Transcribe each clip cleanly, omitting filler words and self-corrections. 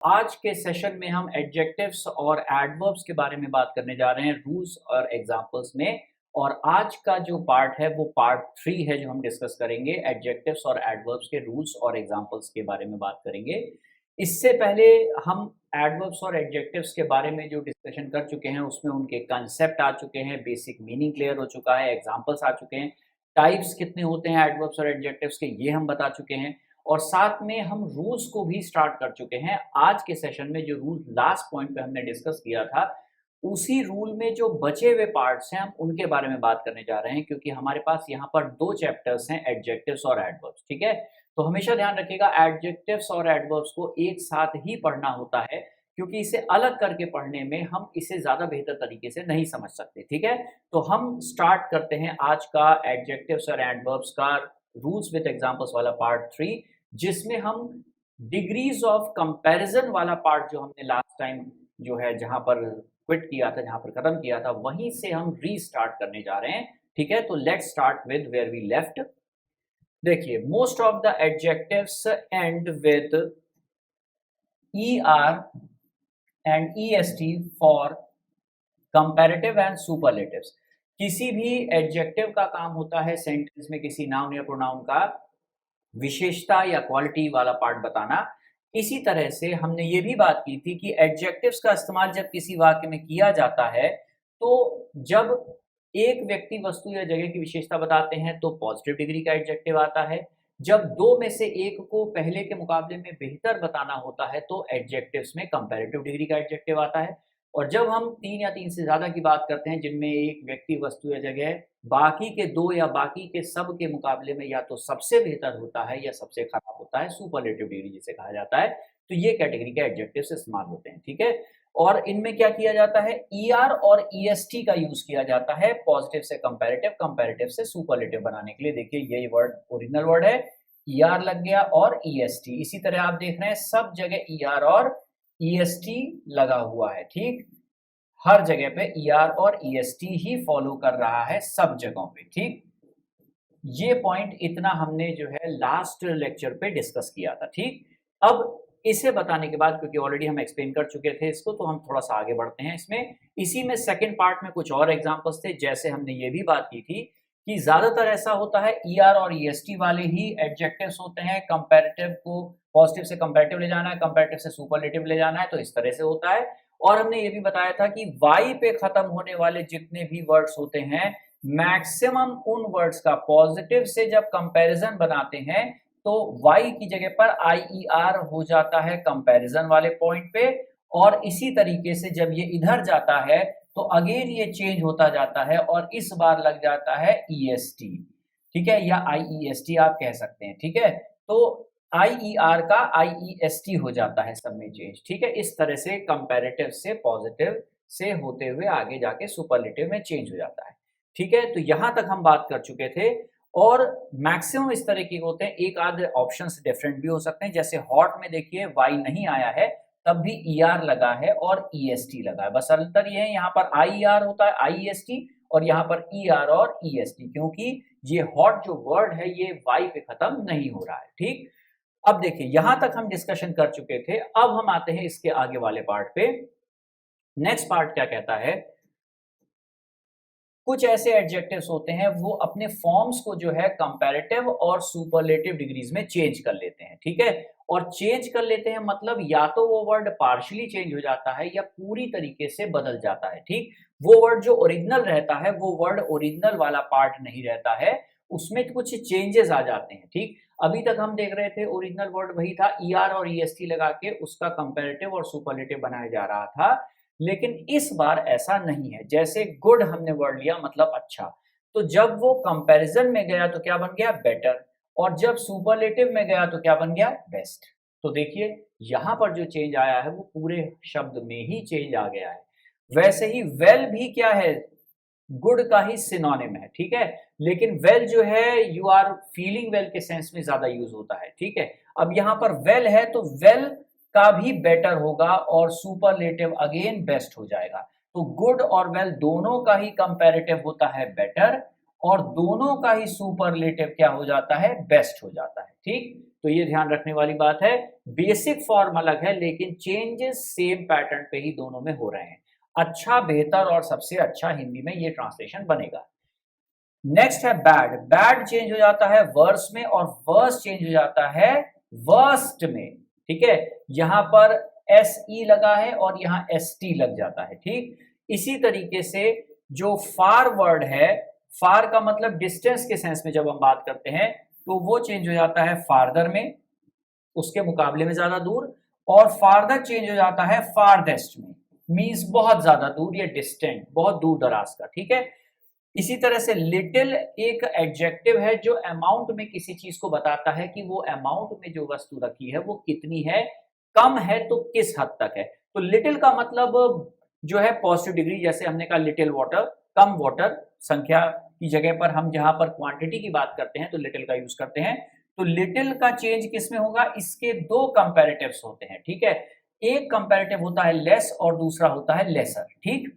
आज के सेशन में हम एडजेक्टिव्स और एडवर्ब्स के बारे में बात करने जा रहे हैं रूल्स और एग्जांपल्स में। और आज का जो पार्ट है वो पार्ट 3 है जो हम डिस्कस करेंगे एडजेक्टिव्स और एडवर्ब्स के रूल्स और एग्जांपल्स के बारे में बात करेंगे। इससे पहले हम एडवर्ब्स और एडजेक्टिव्स के बारे में जो डिस्कशन कर चुके हैं उसमें उनके कंसेप्ट आ चुके हैं, बेसिक मीनिंग क्लियर हो चुका है, एग्जांपल्स आ चुके हैं, टाइप्स कितने होते हैं एडवर्ब्स और एडजेक्टिव्स के ये हम बता चुके हैं। और साथ में हम रूल्स को भी स्टार्ट कर चुके हैं। आज के सेशन में जो रूल लास्ट पॉइंट पे हमने डिस्कस किया था, उसी रूल में जो बचे हुए पार्ट्स हैं हम उनके बारे में बात करने जा रहे हैं, क्योंकि हमारे पास यहाँ पर 2 चैप्टर्स हैं, एडजेक्टिव्स और एडवर्ब्स। ठीक है, तो हमेशा ध्यान रखिएगा एडजेक्टिव्स और एडवर्ब्स को एक साथ ही पढ़ना होता है, क्योंकि इसे अलग करके पढ़ने में हम इसे ज्यादा बेहतर तरीके से नहीं समझ सकते। ठीक है, तो हम स्टार्ट करते हैं आज का एडजेक्टिव्स और एडवर्ब्स का रूल्स विद एग्जांपल्स वाला पार्ट 3, जिसमें हम डिग्रीज ऑफ कंपैरिजन वाला पार्ट जो हमने लास्ट टाइम जो है जहां पर क्विट किया था, जहां पर खत्म किया था, वहीं से हम रीस्टार्ट करने जा रहे हैं। ठीक है, तो let's start with where we left. देखिए, most of the adjectives and with E R and E S T for comparative and superlatives. किसी भी एडजेक्टिव का काम होता है सेंटेंस में किसी नाउन या प्रोनाउन का विशेषता या क्वालिटी वाला पार्ट बताना। इसी तरह से हमने ये भी बात की थी कि एडजेक्टिव्स का इस्तेमाल जब किसी वाक्य में किया जाता है, तो जब एक व्यक्ति, वस्तु या जगह की विशेषता बताते हैं तो पॉजिटिव डिग्री का एडजेक्टिव आता है। जब दो में से एक को पहले के मुकाबले में बेहतर बताना होता है तो एडजेक्टिव्स में कंपैरेटिव डिग्री का एडजेक्टिव आता है। और जब हम 3 या 3 से ज्यादा की बात करते हैं, जिनमें एक व्यक्ति, वस्तु या जगह बाकी के 2 या बाकी के सब के मुकाबले में या तो सबसे बेहतर होता है या सबसे खराब होता है, सुपरलेटिव डिग्री जिसे कहा जाता है, तो ये कैटेगरी के एडजेक्टिव्स इस्तेमाल होते हैं। ठीक है, और इनमें क्या किया जाता है, ईआर और ईएसटी का यूज किया जाता है पॉजिटिव से कंपैरेटिव, कंपैरेटिव से सुपरलेटिव बनाने के लिए। देखिए, यही वर्ड ओरिजिनल वर्ड है, ईआर लग गया और ईएसटी। इसी तरह आप देख रहे हैं सब जगह ईआर और ईएसटी लगा हुआ है। ठीक, हर जगह पे ईआर और ईएसटी ही फॉलो कर रहा है सब जगहों पे। ठीक, ये पॉइंट इतना हमने जो है लास्ट लेक्चर पे डिस्कस किया था। ठीक, अब इसे बताने के बाद, क्योंकि ऑलरेडी हम एक्सप्लेन कर चुके थे इसको, तो हम थोड़ा सा आगे बढ़ते हैं इसमें। इसी में सेकंड पार्ट में कुछ और एग्जांपल्स थे, जैसे हमने ये भी बात की थी कि ज्यादातर ऐसा होता है ईआर और ईएसटी वाले ही एडजेक्टिव्स होते हैं। कंपैरेटिव को पॉजिटिव से कंपैरेटिव ले जाना है, कंपैरेटिव से सुपरलेटिव ले जाना है, तो इस तरह से होता है। और हमने ये भी बताया था कि वाई पे खत्म होने वाले जितने भी वर्ड्स होते हैं, मैक्सिमम उन वर्ड्स का पॉजिटिव से जब कंपैरिजन बनाते हैं तो y की जगह पर IER हो जाता है कंपैरिजन वाले पॉइंट पे। और इसी तरीके से जब ये इधर जाता है तो अगेन ये चेंज होता जाता है और इस बार लग जाता है EST। ठीक है, या IEST आप कह सकते हैं। ठीक है, तो IER का IEST हो जाता है सब में चेंज। ठीक है, इस तरह से कंपैरेटिव से पॉजिटिव से होते हुए आगे जाके सुपरलेटिव में चेंज हो जाता है। ठीक है, तो यहां तक हम बात कर चुके थे। और मैक्सिमम इस तरह के होते हैं, एक आध ऑप्शंस डिफरेंट भी हो सकते हैं। जैसे हॉट में देखिए वाई नहीं आया है, तब भी ईआर लगा है और ईएसटी लगा है। बस अंतर ये है, यहाँ पर आईआर होता है आईएसटी और यहाँ पर ईआर और ईएसटी, क्योंकि ये हॉट जो वर्ड है ये वाई पे खत्म नहीं हो रहा है। ठीक, अब देखिए यहां तक हम डिस्कशन कर चुके थे, अब हम आते हैं इसके आगे वाले पार्ट पे। नेक्स्ट पार्ट क्या कहता है, कुछ ऐसे एडजेक्टिव्स होते हैं वो अपने फॉर्म्स को जो है कंपैरेटिव और सुपरलेटिव डिग्रीज में चेंज कर लेते हैं। ठीक है, और चेंज कर लेते हैं मतलब या तो वो वर्ड पार्शियली चेंज हो जाता है या पूरी तरीके से बदल जाता है। ठीक, वो वर्ड जो ओरिजिनल रहता है वो वर्ड ओरिजिनल वाला पार्ट नहीं रहता है, उसमें कुछ चेंजेस आ जाते हैं। ठीक, अभी तक हम देख रहे थे ओरिजिनल वर्ड वही था, ईआर और ईएसटी लगा के उसका कंपैरेटिव और सुपरलेटिव बनाया जा रहा था। लेकिन इस बार ऐसा नहीं है। जैसे गुड हमने वर्ड लिया मतलब अच्छा, तो जब वो कंपैरिजन में गया तो क्या बन गया, बेटर। और जब सुपरलेटिव में गया तो क्या बन गया, बेस्ट। तो देखिए यहां पर जो चेंज आया है वो पूरे शब्द में ही चेंज आ गया है। वैसे ही वेल भी क्या है, गुड का ही सिनोनिम है। ठीक है, लेकिन वेल जो है यू आर फीलिंग वेल के सेंस में ज्यादा यूज होता है। ठीक है, अब यहां पर वेल है तो वेल का भी बेटर होगा और सुपरलेटिव अगेन बेस्ट हो जाएगा। तो गुड और वेल दोनों का ही कंपैरेटिव होता है बेटर, और दोनों का ही सुपरलेटिव क्या हो जाता है, बेस्ट हो जाता है। ठीक, तो ये ध्यान रखने वाली बात है। बेसिक फॉर्म अलग है लेकिन चेंजेस सेम पैटर्न पे ही दोनों में हो रहे हैं। अच्छा, बेहतर और सबसे अच्छा हिंदी में ये ट्रांसलेशन बनेगा। नेक्स्ट है बैड। बैड चेंज हो जाता है वर्स में और वर्स चेंज हो जाता है वर्स्ट में। ठीक है, यहां पर एस ई लगा है और यहां एस टी लग जाता है। ठीक, इसी तरीके से जो फार वर्ड है, फार का मतलब डिस्टेंस के सेंस में जब हम बात करते हैं तो वो चेंज हो जाता है फार्दर में, उसके मुकाबले में ज्यादा दूर, और फार्दर चेंज हो जाता है फारदेस्ट में, मींस बहुत ज्यादा दूर या डिस्टेंट, बहुत दूर दराज का। ठीक है, इसी तरह से लिटिल एक एडजेक्टिव है जो अमाउंट में किसी चीज को बताता है कि वो अमाउंट में जो वस्तु रखी है वो कितनी है, कम है तो किस हद तक है। तो लिटिल का मतलब जो है पॉजिटिव डिग्री, जैसे हमने कहा लिटिल वाटर, कम वाटर, संख्या की जगह पर हम जहां पर क्वांटिटी की बात करते हैं तो लिटिल का यूज करते हैं। तो लिटिल का चेंज किस में होगा, इसके दो कंपैरेटिव्स होते हैं। ठीक है, एक कंपैरेटिव होता है लेस और दूसरा होता है लेसर। ठीक,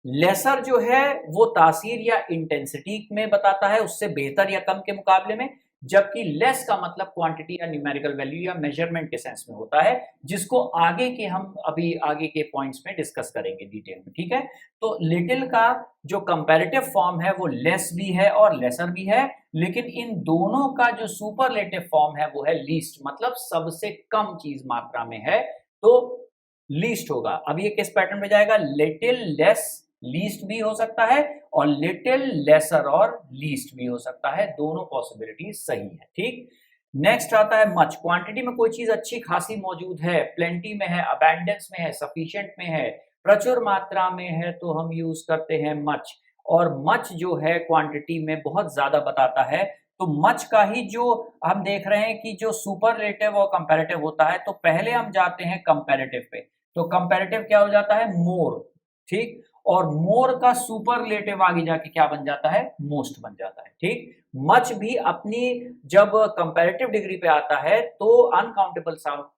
लेसर जो है वो तासीर या इंटेंसिटी में बताता है, उससे बेहतर या कम के मुकाबले में, जबकि लेस का मतलब क्वांटिटी या न्यूमेरिकल वैल्यू या मेजरमेंट के सेंस में होता है, जिसको आगे के हम अभी आगे के पॉइंट्स में डिस्कस करेंगे डिटेल में। ठीक है, तो लिटिल का जो कंपैरेटिव फॉर्म है वो लेस भी है और लेसर भी है, लेकिन इन दोनों का जो सुपरलेटिव फॉर्म है वो है लीस्ट, मतलब सबसे कम चीज मात्रा में है तो लीस्ट होगा। अब ये किस पैटर्न में जाएगा, लिटिल लेस लीस्ट भी हो सकता है और लिटिल लेसर और लीस्ट भी हो सकता है, दोनों पॉसिबिलिटी सही है। ठीक, नेक्स्ट आता है मच। क्वांटिटी में कोई चीज अच्छी खासी मौजूद है, प्लेंटी में है, अबैंडेंस में है, सफिशिएंट में है, प्रचुर मात्रा में है, तो हम यूज करते हैं मच। और मच जो है क्वांटिटी में बहुत ज्यादा बताता है, तो मच का ही जो हम देख रहे हैं कि जो सुपरलेटिव और कंपैरेटिव होता है, तो पहले हम जाते हैं कंपैरेटिव पे, तो कंपैरेटिव क्या हो जाता है, मोर। ठीक, और मोर का सुपरलेटिव आगे जाके क्या बन जाता है, मोस्ट बन जाता है। ठीक, मच भी अपनी जब कंपैरेटिव डिग्री पे आता है तो अनकाउंटेबल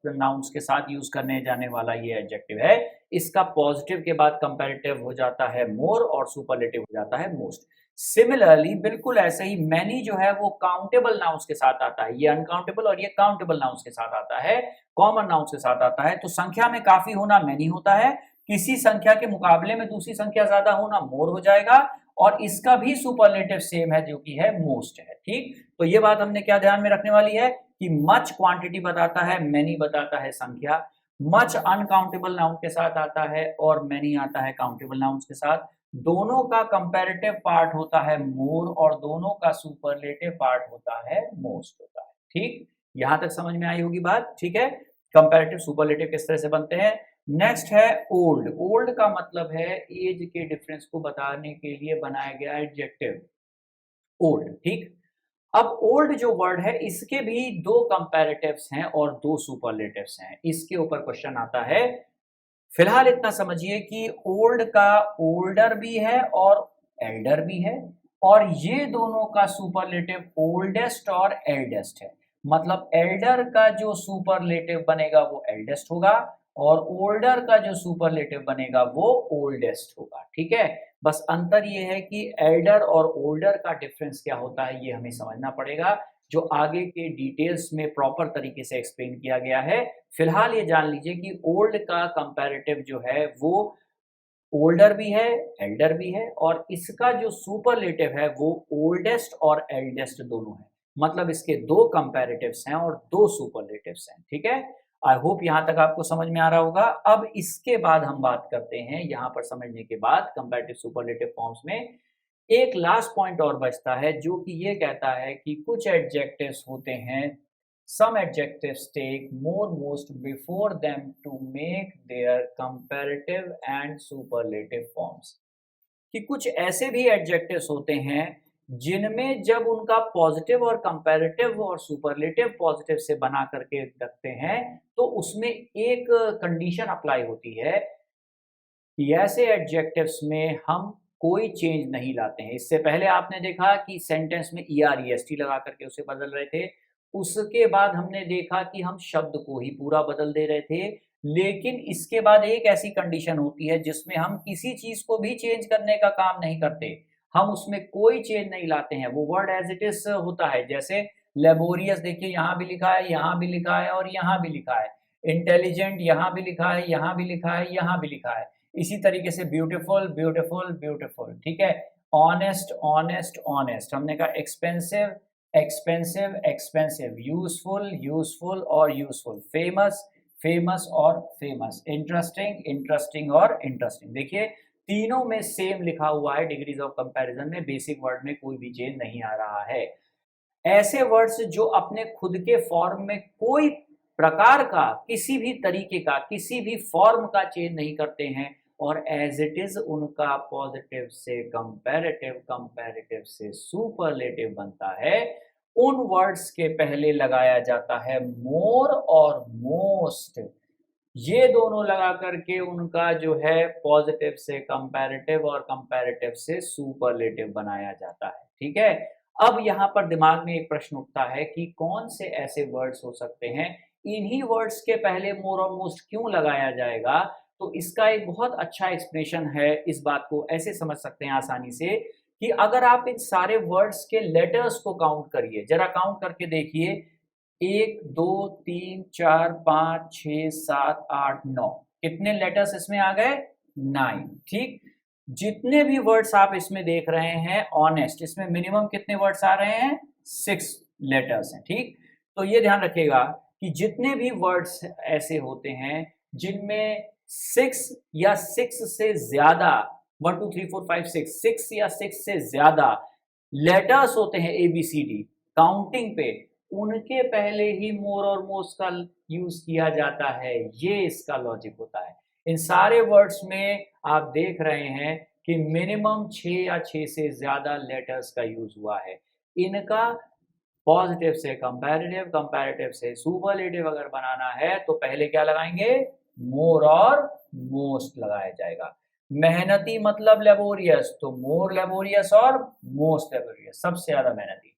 नाउन्स के साथ यूज करने जाने वाला ये एडजेक्टिव है। इसका पॉजिटिव के बाद कंपैरेटिव हो जाता है मोर और सुपरलेटिव हो जाता है मोस्ट। सिमिलरली बिल्कुल ऐसे ही मैनी जो है वो काउंटेबल नाउन्स के साथ आता है, ये अनकाउंटेबल और ये काउंटेबल नाउन्स के साथ आता है, कॉमन नाउन्स के साथ आता है। तो संख्या में काफी होना मैनी होता है, किसी संख्या के मुकाबले में दूसरी संख्या ज्यादा होना मोर हो जाएगा, और इसका भी सुपरलेटिव सेम है जो कि है मोस्ट है। ठीक, तो ये बात हमने क्या ध्यान में रखने वाली है कि मच क्वांटिटी बताता है, मैनी बताता है संख्या। मच अनकाउंटेबल नाउन के साथ आता है और मैनी आता है काउंटेबल नाउन्स के साथ। दोनों का कंपैरेटिव पार्ट होता है मोर और दोनों का सुपरलेटिव पार्ट होता है मोस्ट होता है। ठीक, यहां तक समझ में आई होगी बात। ठीक है, कंपैरेटिव सुपरलेटिव किस तरह से बनते हैं। नेक्स्ट है ओल्ड। ओल्ड का मतलब है एज के डिफरेंस को बताने के लिए बनाया गया एडजेक्टिव ओल्ड। ठीक, अब ओल्ड जो वर्ड है इसके भी दो कंपैरेटिव्स हैं और दो सुपरलेटिव्स हैं, इसके ऊपर क्वेश्चन आता है। फिलहाल इतना समझिए कि ओल्ड का ओल्डर भी है और एल्डर भी है, और ये दोनों का सुपरलेटिव ओल्डेस्ट और एल्डेस्ट है। मतलब एल्डर का जो सुपरलेटिव बनेगा वो एल्डेस्ट होगा और ओल्डर का जो सुपरलेटिव बनेगा वो ओल्डेस्ट होगा। ठीक है, बस अंतर ये है कि एल्डर और ओल्डर का डिफरेंस क्या होता है ये हमें समझना पड़ेगा, जो आगे के डिटेल्स में प्रॉपर तरीके से एक्सप्लेन किया गया है। फिलहाल ये जान लीजिए कि ओल्ड का कंपैरेटिव जो है वो ओल्डर भी है, एल्डर भी है, और इसका जो सुपरलेटिव है वो ओल्डेस्ट और एल्डेस्ट दोनों है। मतलब इसके दो कंपैरेटिव्स हैं और दो सुपरलेटिव्स हैं। ठीक है, आई होप यहां तक आपको समझ में आ रहा होगा। अब इसके बाद हम बात करते हैं, यहां पर समझने के बाद कंपैरेटिव सुपरलेटिव फॉर्म्स में एक लास्ट पॉइंट और बचता है जो कि ये कहता है कि कुछ एडजेक्टिव्स होते हैं, some adjectives take more most before them to make their comparative and superlative forms। कि कुछ ऐसे भी एडजेक्टिव्स होते हैं जिनमें जब उनका पॉजिटिव और कंपैरेटिव और सुपरलेटिव पॉजिटिव से बना करके रखते हैं तो उसमें एक कंडीशन अप्लाई होती है कि ऐसे एडजेक्टिव्स में हम कोई चेंज नहीं लाते हैं। इससे पहले आपने देखा कि सेंटेंस में ER EST लगा करके उसे बदल रहे थे, उसके बाद हमने देखा कि हम शब्द को ही पूरा बदल दे रहे थे, लेकिन इसके बाद एक ऐसी कंडीशन होती है जिसमें हम किसी चीज को भी चेंज करने का काम नहीं करते। हम उसमें कोई चेंज नहीं लाते हैं, वो वर्ड एज इट इज होता है। जैसे लेबोरियस, देखिए यहाँ भी लिखा है, यहाँ भी लिखा है और यहाँ भी लिखा है। इंटेलिजेंट यहाँ भी लिखा है, यहाँ भी लिखा है, यहाँ भी लिखा है। इसी तरीके से ब्यूटीफुल, ब्यूटीफुल, ब्यूटीफुल, ठीक है। Honest, honest, honest. हमने कहा expensive, expensive, expensive. Useful, useful और यूजफुल। फेमस, फेमस और फेमस। इंटरेस्टिंग, इंटरेस्टिंग और इंटरेस्टिंग। देखिए तीनों में सेम लिखा हुआ है, डिग्रीज ऑफ कंपैरिजन में बेसिक वर्ड में कोई भी चेंज नहीं आ रहा है। ऐसे वर्ड्स जो अपने खुद के फॉर्म में कोई प्रकार का, किसी भी तरीके का, किसी भी फॉर्म का चेंज नहीं करते हैं और एज इट इज उनका पॉजिटिव से कंपैरेटिव, कंपैरेटिव से सुपरलेटिव बनता है, उन वर्ड्स के पहले लगाया जाता है मोर और मोस्ट। ये दोनों लगा करके उनका जो है पॉजिटिव से कंपैरेटिव और कंपैरेटिव से सुपरलेटिव बनाया जाता है, ठीक है। अब यहाँ पर दिमाग में एक प्रश्न उठता है कि कौन से ऐसे वर्ड्स हो सकते हैं, इन्हीं वर्ड्स के पहले मोर और मोस्ट क्यों लगाया जाएगा। तो इसका एक बहुत अच्छा एक्सप्लेनेशन है। इस बात को ऐसे समझ सकते हैं आसानी से कि अगर आप इन सारे वर्ड्स के लेटर्स को काउंट करिए, जरा काउंट करके देखिए, 1 2 3 4 5 6 7 8 9, कितने लेटर्स इसमें आ गए? 9, ठीक। जितने भी वर्ड्स आप इसमें देख रहे हैं ऑनेस्ट, इसमें मिनिमम कितने वर्ड्स आ रहे हैं? 6 लेटर्स हैं, ठीक। तो ये ध्यान रखिएगा कि जितने भी वर्ड्स ऐसे होते हैं जिनमें 6 या 6 से ज्यादा, 1 2 3 4 5 6 या 6 से ज्यादा लेटर्स होते हैं ABCD काउंटिंग पे, उनके पहले ही मोर और मोस्ट का यूज किया जाता है। ये इसका लॉजिक होता है। इन सारे वर्ड्स में आप देख रहे हैं कि मिनिमम 6 या 6 से ज्यादा लेटर्स का यूज हुआ है। इनका पॉजिटिव से कंपैरेटिव, कंपैरेटिव से सुपरलेटिव अगर बनाना है तो पहले क्या लगाएंगे? मोर और मोस्ट लगाया जाएगा। मेहनती मतलब लेबोरियस, तो मोर लेबोरियस और मोस्ट लेबोरियस, सबसे ज्यादा मेहनती।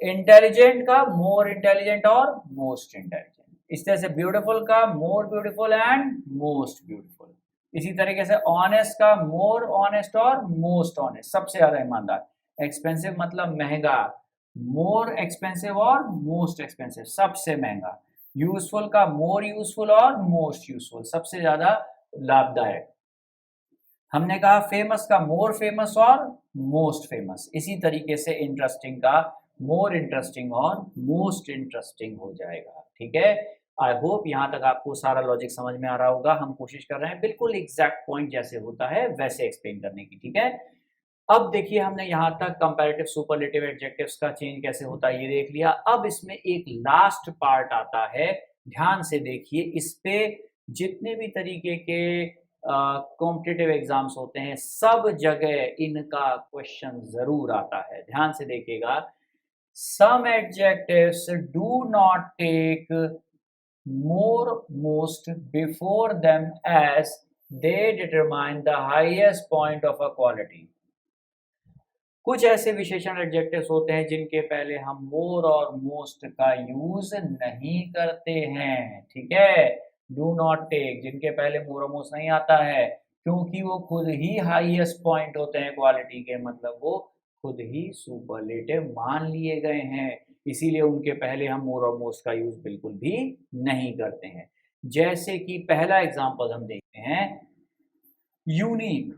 इंटेलिजेंट का मोर इंटेलिजेंट और मोस्ट इंटेलिजेंट। इस तरह से ब्यूटीफुल का more beautiful and most beautiful. इसी तरीके से ऑनेस्ट का मोर ऑनेस्ट और मोस्ट ऑनेस्ट, सबसे ज्यादा ईमानदार। एक्सपेंसिव मतलब महंगा, मोर एक्सपेंसिव और मोस्ट एक्सपेंसिव, सबसे महंगा। यूजफुल का मोर यूजफुल और मोस्ट यूजफुल, सबसे ज्यादा लाभदायक। हमने कहा फेमस का मोर फेमस और मोस्ट फेमस। इसी तरीके से इंटरेस्टिंग का मोर इंटरेस्टिंग और मोस्ट इंटरेस्टिंग हो जाएगा, ठीक है। आई होप यहाँ तक आपको सारा लॉजिक समझ में आ रहा होगा। हम कोशिश कर रहे हैं बिल्कुल एग्जैक्ट पॉइंट जैसे होता है वैसे एक्सप्लेन करने की, ठीक है। अब देखिए हमने यहाँ तक कंपैरेटिव सुपरलेटिव एडजेक्टिव्स का चेंज कैसे होता है ये देख लिया। अब इसमें एक लास्ट पार्ट आता है, ध्यान से देखिए। इस पे जितने भी तरीके के कॉम्पिटिटिव एग्जाम्स होते हैं सब जगह इनका क्वेश्चन जरूर आता है, ध्यान से देखिएगा। Some adjectives do not take more most before them as they determine the highest point of a quality. कुछ ऐसे विशेषण एडजेक्टिव्स होते हैं जिनके पहले हम मोर और मोस्ट का यूज नहीं करते हैं, ठीक है। डू नॉट टेक, जिनके पहले मोर और मोस्ट नहीं आता है, क्योंकि वो खुद ही हाईएस्ट पॉइंट होते हैं क्वालिटी के, मतलब वो खुद ही सुपरलेटिव मान लिए गए हैं, इसीलिए उनके पहले हम मोर और मोस्ट का यूज बिल्कुल भी नहीं करते हैं। जैसे कि पहला एग्जांपल हम देखते हैं, यूनिक।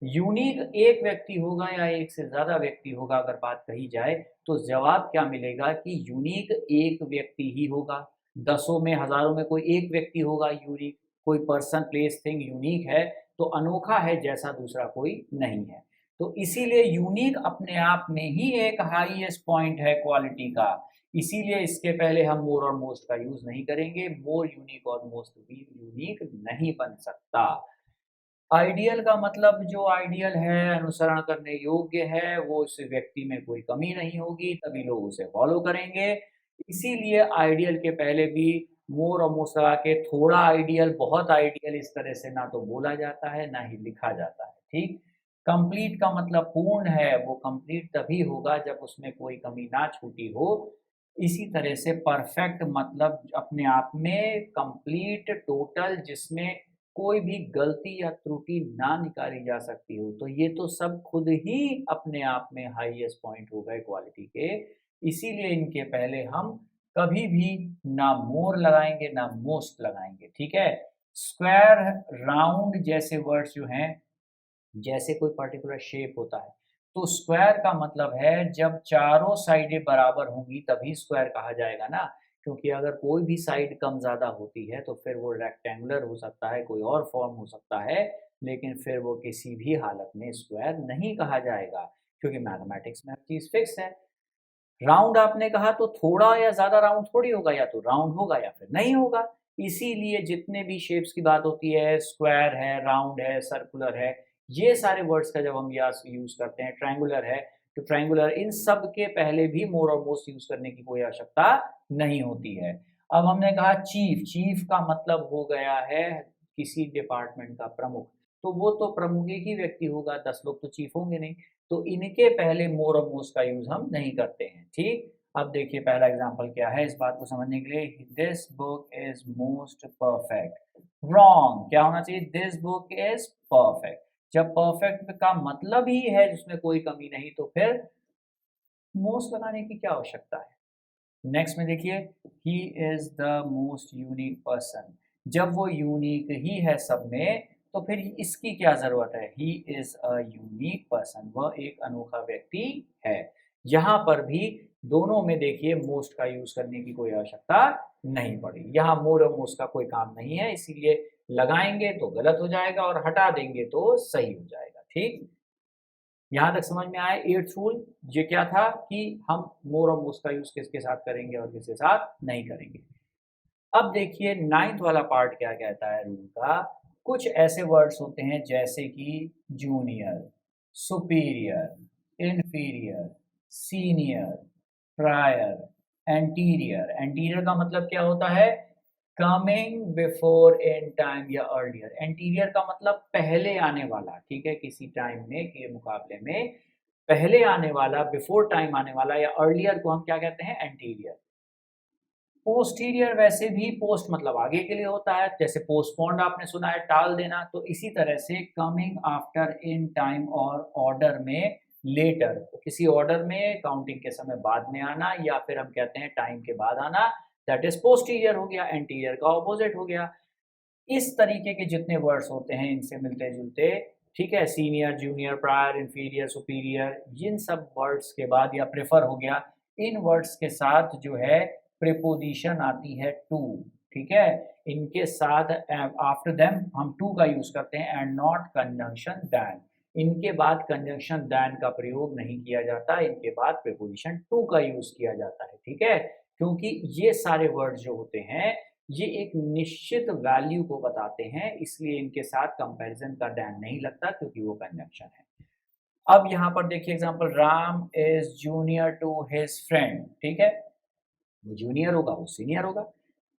यूनिक एक व्यक्ति होगा या एक से ज्यादा व्यक्ति होगा, अगर बात कही जाए तो जवाब क्या मिलेगा कि यूनिक एक व्यक्ति ही होगा। दसों में हजारों में कोई एक व्यक्ति होगा यूनिक। कोई पर्सन प्लेस थिंग यूनिक है तो अनोखा है, जैसा दूसरा कोई नहीं है। तो इसीलिए यूनिक अपने आप में ही एक हाईएस्ट पॉइंट है क्वालिटी का, इसीलिए इसके पहले हम मोर और मोस्ट का यूज नहीं करेंगे। मोर यूनिक और मोस्ट भी यूनिक नहीं बन सकता। आइडियल का मतलब जो आइडियल है, अनुसरण करने योग्य है, वो उस व्यक्ति में कोई कमी नहीं होगी तभी लोग उसे फॉलो करेंगे। इसीलिए आइडियल के पहले भी मोर और मोस्ट लगा के थोड़ा आइडियल, बहुत आइडियल, इस तरह से ना तो बोला जाता है ना ही लिखा जाता है, ठीक। कंप्लीट का मतलब पूर्ण है, वो कंप्लीट तभी होगा जब उसमें कोई कमी ना छूटी हो। इसी तरह से परफेक्ट मतलब अपने आप में कंप्लीट, टोटल, जिसमें कोई भी गलती या त्रुटि ना निकाली जा सकती हो, तो ये तो सब खुद ही अपने आप में हाईएस्ट पॉइंट हो गए क्वालिटी के। इसीलिए इनके पहले हम कभी भी ना मोर लगाएंगे ना मोस्ट लगाएंगे, ठीक है। स्क्वायर, राउंड जैसे वर्ड्स जो हैं, जैसे कोई पर्टिकुलर शेप होता है, तो स्क्वायर का मतलब है जब चारों साइडें बराबर होंगी तभी स्क्वायर कहा जाएगा ना, क्योंकि अगर कोई भी साइड कम ज़्यादा होती है तो फिर वो रेक्टेंगुलर हो सकता है, कोई और फॉर्म हो सकता है, लेकिन फिर वो किसी भी हालत में स्क्वायर नहीं कहा जाएगा, क्योंकि मैथमेटिक्स में हर चीज़ फिक्स है। राउंड आपने कहा तो थोड़ा या ज़्यादा राउंड थोड़ी होगा, या तो राउंड होगा या फिर नहीं होगा। इसीलिए जितने भी शेप्स की बात होती है, स्क्वायर है, राउंड है, सर्कुलर है, ये सारे वर्ड्स का जब हम यास यूज़ करते हैं, ट्रायंगुलर है, तो ट्रायंगुलर, इन सब के पहले भी मोर और मोस्ट यूज़ करने की कोई आवश्यकता नहीं होती है। अब हमने कहा चीफ, चीफ का मतलब हो गया है किसी डिपार्टमेंट का प्रमुख, तो वो तो प्रमुख एक ही व्यक्ति होगा, 10 लोग तो चीफ होंगे नहीं। तो इनके पहले मोर और मोस्ट का यूज़ हम नहीं करते हैं, ठीक? अब देखिए पहला एग्जांपल क्या है इस बात को समझने के लिए, this book is most perfect. Wrong, क्या होना चाहिए? This book is perfect. जब परफेक्ट का मतलब ही है जिसमें कोई कमी नहीं, तो फिर मोस्ट लगाने की क्या आवश्यकता है? नेक्स्ट में देखिए, he is the most unique person. जब वो यूनिक ही है सब में, तो फिर इसकी क्या ज़रूरत है? He is a unique person, वह एक अनोखा व्यक्ति है। यहाँ पर भी दोनों में देखिए मोस्ट का यूज़ करने की कोई आवश्यकता नहीं पड़ी। यहाँ मोर और मोस्ट का कोई काम नहीं है, इसीलिए लगाएंगे तो गलत हो जाएगा और हटा देंगे तो सही हो जाएगा, ठीक? यहाँ तक समझ में आया 8th रूल, ये क्या था कि हम मोर और मोस्ट का यूज़ किसके साथ करेंगे और किसके साथ नहीं करेंगे। अब देखिए 9th वाला पार्ट क्या कहता है रूल का। कुछ ऐसे वर्ड्स होते हैं जैसे कि junior, superior, inferior, senior, prior, anterior. Anterior का मतलब क्या होता है? कमिंग बिफोर इन टाइम या अर्लियर। एंटीरियर का मतलब पहले आने वाला, ठीक है, किसी टाइम में के मुकाबले में पहले आने वाला, बिफोर टाइम आने वाला, या अर्लियर को हम क्या कहते हैं? एंटीरियर। पोस्टीरियर वैसे भी पोस्ट मतलब आगे के लिए होता है, जैसे पोस्टपोन्ड आपने सुना है, टाल देना, तो इसी तरह से कमिंग आफ्टर इन टाइम और ऑर्डर में लेटर, तो किसी ऑर्डर में काउंटिंग के समय बाद में आना, या फिर हम कहते हैं टाइम के बाद आना, दैट इज पोस्टीरियर हो गया, एंटीरियर का ऑपोजिट हो गया। इस तरीके के जितने वर्ड्स होते हैं इनसे मिलते जुलते, ठीक है, senior, junior, prior, inferior, superior, जिन सब वर्ड्स के बाद, या प्रेफर हो गया, इन वर्ड्स के साथ जो है प्रीपोजिशन आती है टू, ठीक है। इनके साथ आफ्टर देम हम टू का यूज करते हैं, एंड नॉट कंजंक्शन दैन। इनके बाद कंजंक्शन दैन का प्रयोग नहीं किया जाता, इनके बाद प्रीपोजिशन टू का यूज किया जाता है, ठीक है। क्योंकि ये सारे वर्ड जो होते हैं ये एक निश्चित वैल्यू को बताते हैं, इसलिए इनके साथ कंपैरिजन का दैन नहीं लगता, क्योंकि वो कंजंक्शन है। अब यहाँ पर देखिए example, Ram is junior to his friend, ठीक है, वो जूनियर होगा, वो सीनियर होगा।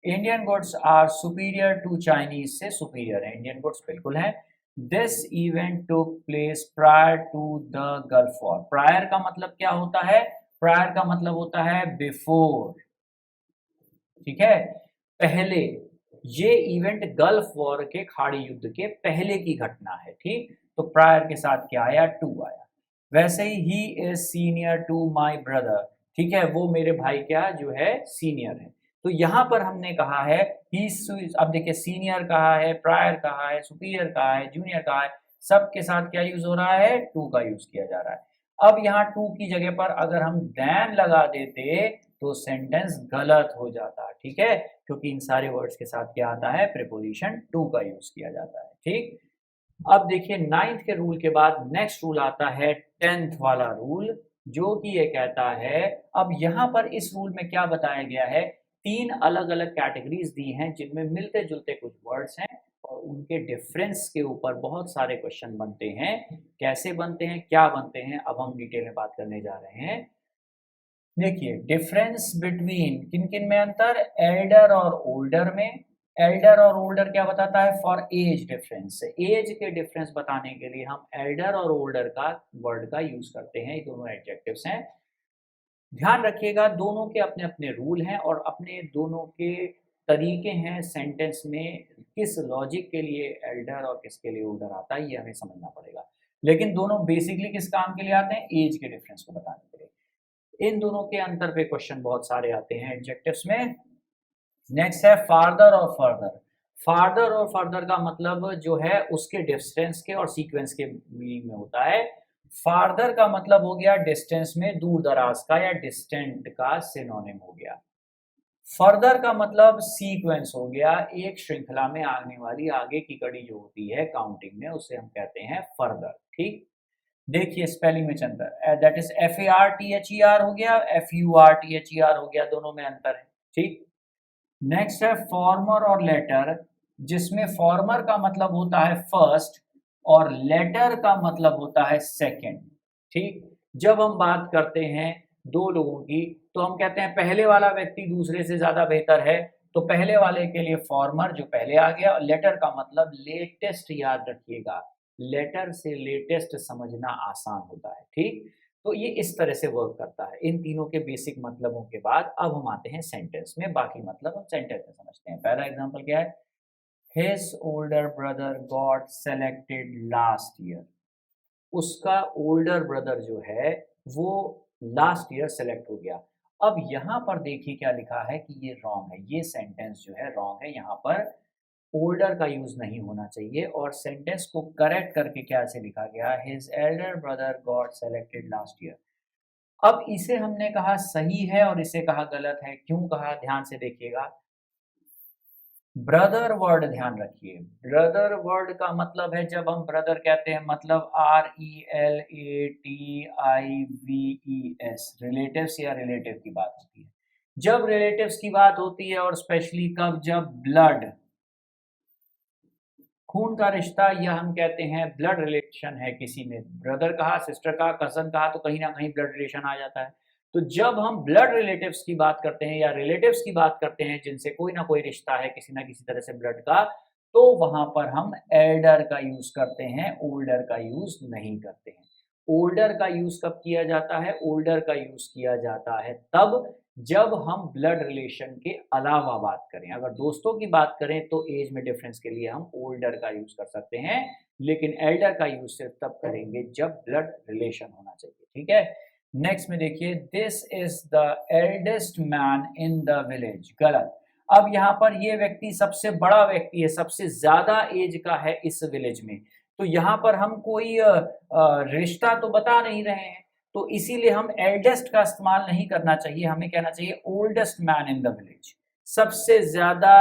Indian goods are superior to Chinese से सुपीरियर है, इंडियन गुड्स बिल्कुल है। This event took place prior to the Gulf War. Prior का मतलब क्या होता है? प्रायर का मतलब होता है बिफोर, ठीक है, पहले। ये इवेंट गल्फ वॉर के, खाड़ी युद्ध के पहले की घटना है, ठीक। तो प्रायर के साथ क्या आया? टू आया। वैसे ही is senior to my brother, ठीक है, वो मेरे भाई क्या जो है सीनियर है। तो यहाँ पर हमने कहा है ही, अब देखिए सीनियर कहा है, प्रायर कहा है, सुपीरियर कहा है, जूनियर कहा है, सबके साथ क्या यूज हो रहा है? टू का यूज किया जा रहा है। अब यहाँ टू की जगह पर अगर हम देन लगा देते तो सेंटेंस गलत हो जाता, ठीक है, क्योंकि इन सारे वर्ड्स के साथ क्या आता है? प्रीपोजिशन टू का यूज किया जाता है, ठीक। अब देखिए 9th के रूल के बाद नेक्स्ट रूल आता है 10th वाला रूल, जो कि ये कहता है, अब यहाँ पर इस रूल में क्या बताया गया है, तीन अलग अलग कैटेगरीज दी हैं जिनमें मिलते जुलते कुछ वर्ड्स हैं, और उनके डिफरेंस के ऊपर बहुत सारे क्वेश्चन बनते हैं। कैसे बनते हैं, क्या बनते हैं, अब हम डिटेल में बात करने जा रहे हैं। देखिए डिफरेंस बिटवीन, किन किन में अंतर? एल्डर और ओल्डर में। एल्डर और ओल्डर क्या बताता है? For age difference. एज के डिफरेंस बताने के लिए हम एल्डर और ओल्डर का वर्ड का यूज करते हैं, ये दोनों एडजेक्टिव्स हैं। ध्यान रखिएगा दोनों के अपने अपने रूल हैं और अपने दोनों के तरीके हैं सेंटेंस में, किस लॉजिक के लिए एल्डर और किसके लिए ओल्डर आता है, ये हमें समझना पड़ेगा। लेकिन दोनों बेसिकली किस काम के लिए आते हैं? एज के डिफरेंस को बताने के लिए। इन दोनों के अंतर पे क्वेश्चन बहुत सारे आते हैं एडजेक्टिव्स में। नेक्स्ट है फार्दर और फर्दर। फार्दर और फर्दर का मतलब जो है उसके डिस्टेंस के और सीक्वेंस के मीनिंग में होता है। फार्दर का मतलब हो गया डिस्टेंस में दूर दराज का या डिस्टेंट का सिनोनिम हो गया। फर्दर का मतलब सीक्वेंस हो गया, एक श्रृंखला में आने वाली आगे की कड़ी जो होती है काउंटिंग में, उसे हम कहते हैं फर्दर। ठीक, देखिए स्पेलिंग में अंतर, दैट इज FARTHER हो गया, FURTHER हो गया, दोनों में अंतर है। ठीक, नेक्स्ट है फॉर्मर और लेटर, जिसमें फॉर्मर का मतलब होता है फर्स्ट और लेटर का मतलब होता है सेकंड। ठीक, जब हम बात करते हैं दो लोगों की तो हम कहते हैं पहले वाला व्यक्ति दूसरे से ज्यादा बेहतर है, तो पहले वाले के लिए फॉर्मर जो पहले आ गया, और लेटर का मतलब लेटेस्ट, याद रखिएगा लेटर से लेटेस्ट समझना आसान होता है। ठीक, तो ये इस तरह से वर्क करता है। इन तीनों के बेसिक मतलबों के बाद अब हम आते हैं सेंटेंस में, बाकी मतलब हम सेंटेंस में समझते हैं। पहला एग्जांपल क्या है? His older brother got selected last year। उसका ओल्डर ब्रदर जो है वो लास्ट ईयर सेलेक्ट हो गया। अब यहाँ पर देखिए क्या लिखा है कि ये रॉन्ग है, ये सेंटेंस जो है रॉन्ग है, यहाँ पर ओल्डर का यूज नहीं होना चाहिए। और सेंटेंस को करेक्ट करके क्या से लिखा गया? His Elder brother got selected last year. अब इसे हमने कहा सही है और इसे कहा गलत है। क्यों कहा? ध्यान से देखिएगा। ब्रदर वर्ड ध्यान रखिए, ब्रदर वर्ड का मतलब है, जब हम ब्रदर कहते हैं मतलब RELATIVES, रिलेटिव्स या रिलेटिव की बात होती है। जब रिलेटिव्स की बात होती है और स्पेशली कब? जब ब्लड, खून का रिश्ता, या हम कहते हैं ब्लड रिलेशन है किसी में, ब्रदर कहा, सिस्टर कहा, कजन कहा, तो कहीं ना कहीं ब्लड रिलेशन आ जाता है। तो जब हम ब्लड रिलेटिव्स की बात करते हैं या रिलेटिव्स की बात करते हैं जिनसे कोई ना कोई रिश्ता है किसी ना किसी तरह से ब्लड का, तो वहां पर हम एल्डर का यूज करते हैं, ओल्डर का यूज नहीं करते हैं। ओल्डर का यूज कब किया जाता है? ओल्डर का यूज किया जाता है तब जब हम ब्लड रिलेशन के अलावा बात करें। अगर दोस्तों की बात करें तो एज में डिफरेंस के लिए हम ओल्डर का यूज कर सकते हैं, लेकिन एल्डर का यूज सिर्फ तब करेंगे जब ब्लड रिलेशन होना चाहिए। ठीक है, नेक्स्ट में देखिए, this is the eldest man in the village. गलत। अब यहाँ पर ये व्यक्ति सबसे बड़ा व्यक्ति है, सबसे ज्यादा एज का है इस विलेज में, तो यहाँ पर हम कोई रिश्ता तो बता नहीं रहे हैं, तो इसीलिए हम एल्डेस्ट का इस्तेमाल नहीं करना चाहिए, हमें कहना चाहिए oldest man in the village. सबसे ज्यादा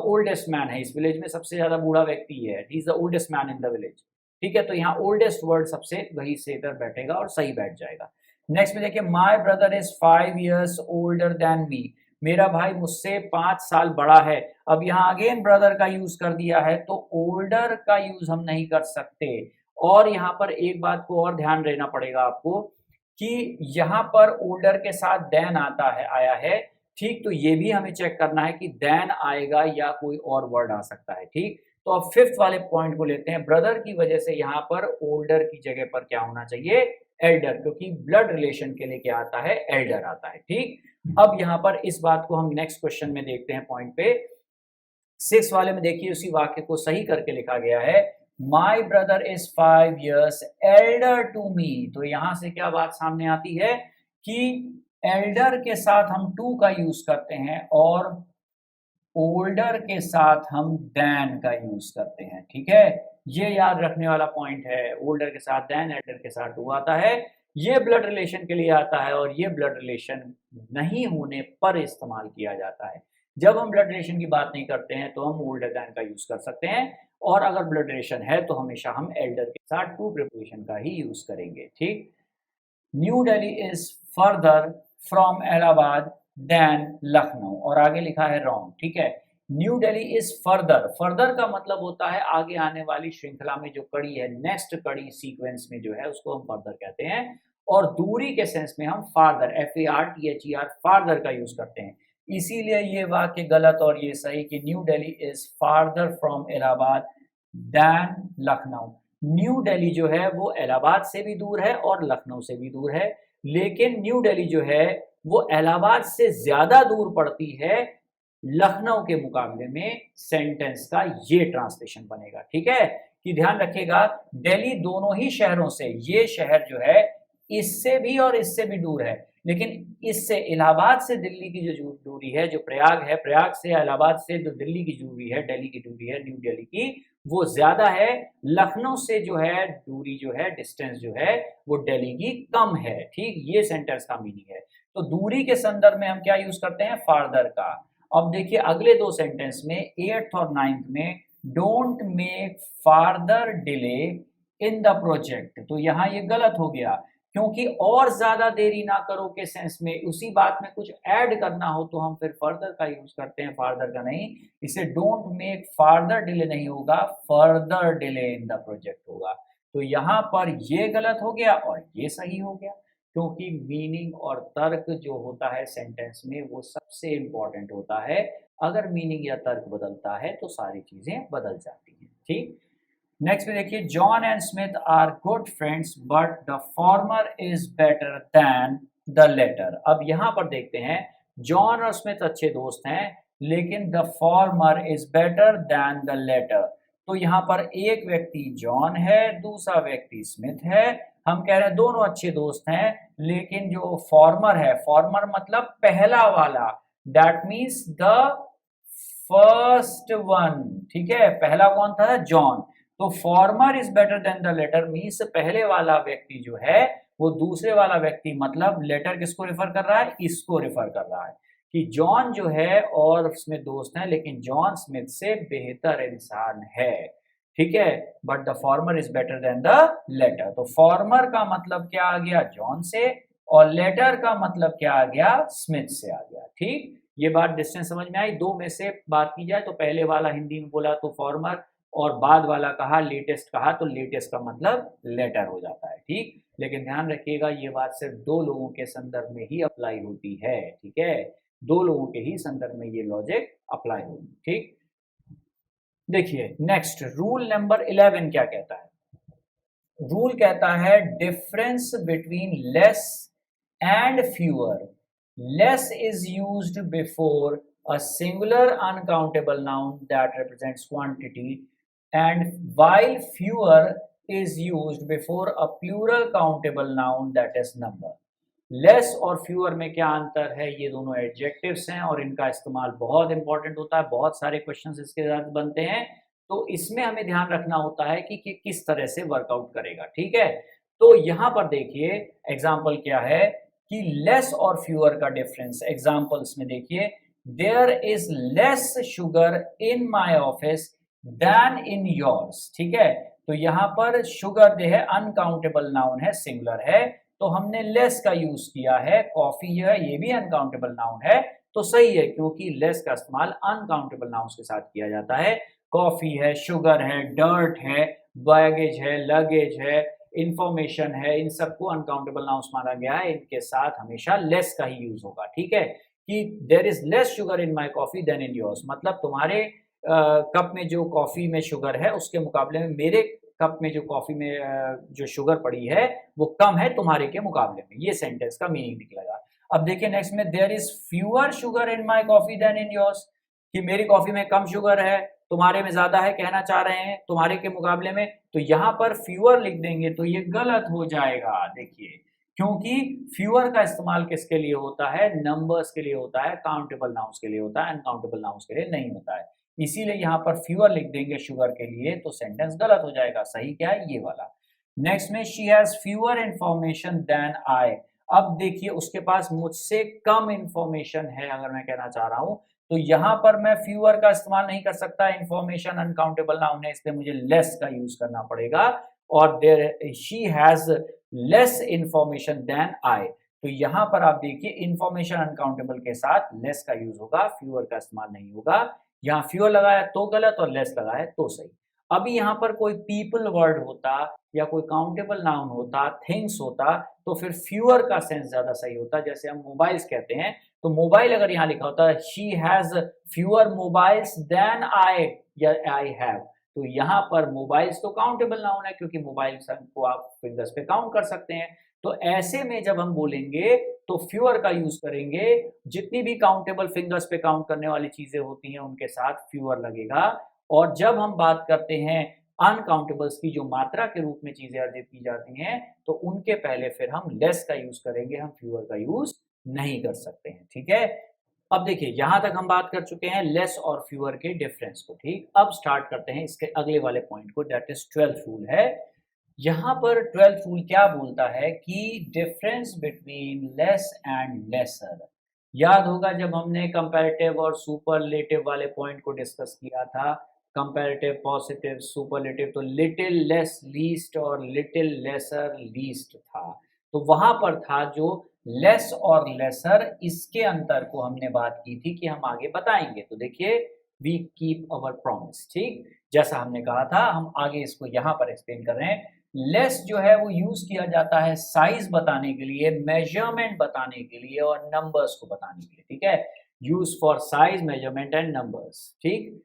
ओल्डेस्ट मैन है इस विलेज में, सबसे ज्यादा बूढ़ा व्यक्ति है, he is the oldest man in the village. ठीक है, तो यहाँ ओल्डेस्ट वर्ड सबसे वही से इधर बैठेगा और सही बैठ जाएगा। नेक्स्ट में देखिए, माई brother is 5 years older than me. मेरा भाई मुझसे 5 साल बड़ा है। अब यहाँ अगेन ब्रदर का यूज कर दिया है, तो ओल्डर का यूज हम नहीं कर सकते। और यहाँ पर एक बात को और ध्यान देना पड़ेगा आपको कि यहाँ पर ओल्डर के साथ देन आता है, आया है। ठीक, तो ये भी हमें चेक करना है कि देन आएगा या कोई और वर्ड आ सकता है। ठीक, तो अब फिफ्थ वाले पॉइंट को लेते हैं। ब्रदर की वजह से यहाँ पर ओल्डर की जगह पर क्या होना चाहिए? एल्डर, क्योंकि ब्लड रिलेशन के लिए क्या आता है? एल्डर आता है। ठीक, अब यहाँ पर इस बात को हम नेक्स्ट क्वेश्चन में देखते हैं पॉइंट पे। 6 वाले में देखिए उसी वाक्य को सही करके लिखा गया है, my brother is 5 years elder to me. तो यहां से क्या बात सामने आती है कि एल्डर के साथ हम टू का यूज करते हैं और ओल्डर के साथ हम देन का यूज करते हैं। ठीक है, ये याद रखने वाला पॉइंट है। ओल्डर के साथ देन, एल्डर के साथ टू आता है। ये ब्लड रिलेशन के लिए आता है और ये ब्लड रिलेशन नहीं होने पर इस्तेमाल किया जाता है। जब हम ब्लड रिलेशन की बात नहीं करते हैं तो हम ओल्डर देन का यूज कर सकते हैं, और अगर ब्लड रिलेशन है तो हमेशा हम एल्डर के साथ टू प्रिपोजिशन का ही यूज करेंगे। ठीक, New Delhi is further from Allahabad than Lucknow, और आगे लिखा है रॉन्ग। ठीक है, New Delhi is further, further का मतलब होता है आगे आने वाली श्रृंखला में जो कड़ी है, नेक्स्ट कड़ी सीक्वेंस में जो है उसको हम फर्दर कहते हैं, और दूरी के सेंस में हम फार्दर, FARTHER, फार्दर का यूज करते हैं। इसीलिए ये वाक्य गलत और ये सही कि New Delhi is farther from Allahabad than Lucknow. New Delhi जो है वो इलाहाबाद से भी दूर है और लखनऊ से भी दूर है, लेकिन न्यू दिल्ली जो है वो इलाहाबाद से ज्यादा दूर पड़ती है लखनऊ के मुकाबले में सेंटेंस का ये ट्रांसलेशन बनेगा। ठीक है, कि ध्यान रखिएगा दिल्ली दोनों ही शहरों से, ये शहर जो है इससे भी और इससे भी दूर है, लेकिन इससे इलाहाबाद से दिल्ली की जो दूरी है, जो प्रयाग है, प्रयाग से इलाहाबाद से जो दिल्ली की दूरी है, दिल्ली की दूरी है, न्यू दिल्ली की, वो ज्यादा है। लखनऊ से जो है दूरी जो है, डिस्टेंस जो है, वो दिल्ली की कम है। ठीक, ये सेंटेंस का मीनिंग है। तो दूरी के संदर्भ में हम क्या यूज करते हैं, फार्दर का। अब देखिए अगले दो सेंटेंस में 8th और 9th में, don't make farther delay in the project, तो यहां ये गलत हो गया, क्योंकि और ज्यादा देरी ना करो के सेंस में उसी बात में कुछ ऐड करना हो तो हम फिर फर्दर का यूज करते हैं, फार्दर का नहीं। इसे डोंट मेक फार्दर डिले नहीं होगा, further delay in the project होगा। तो यहां पर ये गलत हो गया और ये सही हो गया, क्योंकि मीनिंग और तर्क जो होता है सेंटेंस में वो सबसे इंपॉर्टेंट होता है। अगर मीनिंग या तर्क बदलता है तो सारी चीजें बदल जाती हैं। ठीक, नेक्स्ट में देखिए, John and Smith are good friends but the former is better than the latter. अब यहां पर देखते हैं, जॉन और स्मिथ अच्छे दोस्त हैं, लेकिन the former is better than the latter. तो यहां पर एक व्यक्ति जॉन है, दूसरा व्यक्ति स्मिथ है। हम कह रहे हैं दोनों अच्छे दोस्त हैं, लेकिन जो फॉर्मर है, फॉर्मर मतलब पहला वाला, that means the first one. ठीक है, पहला कौन था, जॉन। तो former is better than the latter means पहले वाला व्यक्ति जो है वो दूसरे वाला व्यक्ति, मतलब लेटर किसको रेफर कर रहा है, इसको रेफर कर रहा है कि जॉन जो है और स्मिथ दोस्त हैं, लेकिन जॉन स्मिथ से बेहतर इंसान है। ठीक है, but the former is better than the latter. तो फॉर्मर का मतलब क्या आ गया, जॉन से, और लेटर का मतलब क्या आ गया, स्मिथ से आ गया। ठीक, ये बात डिस्टेंस समझ में आई। दो में से बात की जाए तो पहले वाला हिंदी में बोला तो फॉर्मर, और बाद वाला कहा, लेटेस्ट कहा, तो लेटेस्ट का मतलब लेटर हो जाता है। ठीक, लेकिन ध्यान रखिएगा ये बात सिर्फ दो लोगों के संदर्भ में ही अप्लाई होती है। ठीक है, दो लोगों के ही संदर्भ में ये लॉजिक अप्लाई होगी। ठीक, देखिए नेक्स्ट रूल नंबर 11 क्या कहता है। रूल कहता है difference between less and fewer. Less is used before a singular uncountable noun that represents quantity, and while fewer is used before a plural countable noun that is number. Less और fewer में क्या अंतर है, ये दोनों adjectives हैं और इनका इस्तेमाल बहुत इंपॉर्टेंट होता है, बहुत सारे क्वेश्चंस इसके साथ बनते हैं। तो इसमें हमें ध्यान रखना होता है कि किस तरह से वर्कआउट करेगा। ठीक है, तो यहां पर देखिए एग्जाम्पल क्या है कि लेस और फ्यूअर का डिफरेंस। एग्जाम्पल्स में देखिए, there is less sugar in my office than in yours. ठीक है, तो यहां पर शुगर जो है अनकाउंटेबल नाउन है, सिंगुलर है, तो हमने लेस का यूज किया है। कॉफी जो है ये भी अनकाउंटेबल नाउन है, तो सही है, क्योंकि लेस का इस्तेमाल अनकाउंटेबल नाउन के साथ किया जाता है। कॉफी है, शुगर है, डर्ट है, बैगेज है, लगेज है, इंफॉर्मेशन है, इन सबको अनकाउंटेबल नाउन्स माना गया है, इनके साथ हमेशा लेस का ही यूज होगा। ठीक है, कि there is less sugar in my coffee than in yours, मतलब तुम्हारे कप में जो कॉफी में शुगर है उसके मुकाबले में मेरे कप में जो कॉफी में जो शुगर पड़ी है वो कम है तुम्हारे के मुकाबले में। ये सेंटेंस का मीनिंग निकलेगा। अब देखिए नेक्स्ट में, there is fewer sugar in my coffee than in yours, कि मेरी कॉफी में कम शुगर है, तुम्हारे में ज्यादा है, कहना चाह रहे हैं तुम्हारे के मुकाबले में। तो यहां पर फ्यूअर लिख देंगे तो ये गलत हो जाएगा। देखिए, क्योंकि फ्यूअर का इस्तेमाल किसके लिए होता है, नंबर्स के लिए होता है, काउंटेबल नाउन्स के लिए होता है, अनकाउंटेबल नाउन्स के लिए नहीं होता है। इसीलिए यहाँ पर फ्यूअर लिख देंगे शुगर के लिए, तो सेंटेंस गलत हो जाएगा। सही क्या है, ये वाला। नेक्स्ट में, she has fewer information than I. अब देखिए उसके पास मुझसे कम इंफॉर्मेशन है, अगर मैं कहना चाह रहा हूं तो यहां पर मैं फ्यूअर का इस्तेमाल नहीं कर सकता, इंफॉर्मेशन अनकाउंटेबल नाउन है, इसलिए मुझे लेस का यूज करना पड़ेगा। और there she has less information than I, तो यहां पर आप देखिए इंफॉर्मेशन अनकाउंटेबल के साथ लेस का यूज होगा, फ्यूअर का इस्तेमाल नहीं होगा। यहाँ फ्यूअर लगाया तो गलत और लेस लगाया तो सही। अभी यहाँ पर कोई पीपल वर्ड होता या कोई काउंटेबल नाउन होता, थिंग्स होता, तो फिर फ्यूअर का सेंस ज्यादा सही होता। जैसे हम मोबाइल्स कहते हैं, तो मोबाइल अगर यहाँ लिखा होता है she has fewer mobiles than I या आई हैव, तो यहाँ पर मोबाइल्स तो काउंटेबल नाउन है, क्योंकि मोबाइल को आप फिंगर्स पे काउंट कर सकते हैं। तो ऐसे में जब हम बोलेंगे तो फ्यूअर का यूज करेंगे, जितनी भी काउंटेबल फिंगर्स पे काउंट करने वाली चीजें होती हैं उनके साथ फ्यूअर लगेगा। और जब हम बात करते हैं अनकाउंटेबल्स की, जो मात्रा के रूप में चीजें अर्जित की जाती हैं, तो उनके पहले फिर हम लेस का यूज करेंगे, हम फ्यूअर का यूज नहीं कर सकते हैं। ठीक है, अब देखिए यहां तक हम बात कर चुके हैं लेस और फ्यूअर के डिफरेंस को। ठीक, अब स्टार्ट करते हैं इसके अगले वाले पॉइंट को, दैट इज 12th रूल है। यहाँ पर 12th रूल क्या बोलता है कि difference between less and lesser. याद होगा जब हमने कंपैरेटिव और सुपरलेटिव वाले पॉइंट को डिस्कस किया था, कंपैरेटिव, पॉजिटिव, सुपरलेटिव, तो लिटिल लेस लीस्ट और लिटिल लेसर लीस्ट था। तो वहां पर था जो लेस और लेसर, इसके अंतर को हमने बात की थी कि हम आगे बताएंगे। तो देखिए, वी कीप अवर प्रॉमिस। ठीक, जैसा हमने कहा था हम आगे इसको यहाँ पर एक्सप्लेन कर रहे हैं। लेस जो है वो यूज किया जाता है साइज बताने के लिए, मेजरमेंट बताने के लिए और नंबर्स को बताने के लिए। ठीक है, use for size, measurement and numbers. ठीक,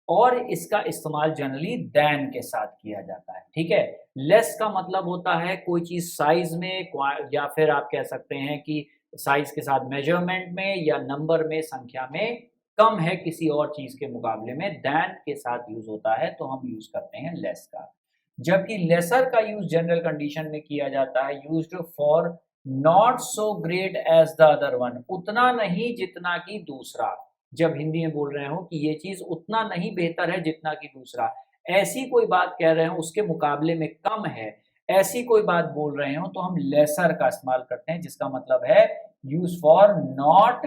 और इसका इस्तेमाल जनरली देन के साथ किया जाता है। ठीक है, लेस का मतलब होता है कोई चीज साइज में, या फिर आप कह सकते हैं कि साइज के साथ मेजरमेंट में या नंबर में, संख्या में कम है किसी और चीज के मुकाबले में, देन के साथ यूज होता है, तो हम यूज करते हैं लेस का। जबकि लेसर का यूज जनरल कंडीशन में किया जाता है, used for not so great as the other one, उतना नहीं जितना कि दूसरा। जब हिंदी में बोल रहे हो कि ये चीज उतना नहीं बेहतर है जितना कि दूसरा, ऐसी कोई बात कह रहे हो उसके मुकाबले में कम है, ऐसी कोई बात बोल रहे हो, तो हम लेसर का इस्तेमाल करते हैं, जिसका मतलब है use for not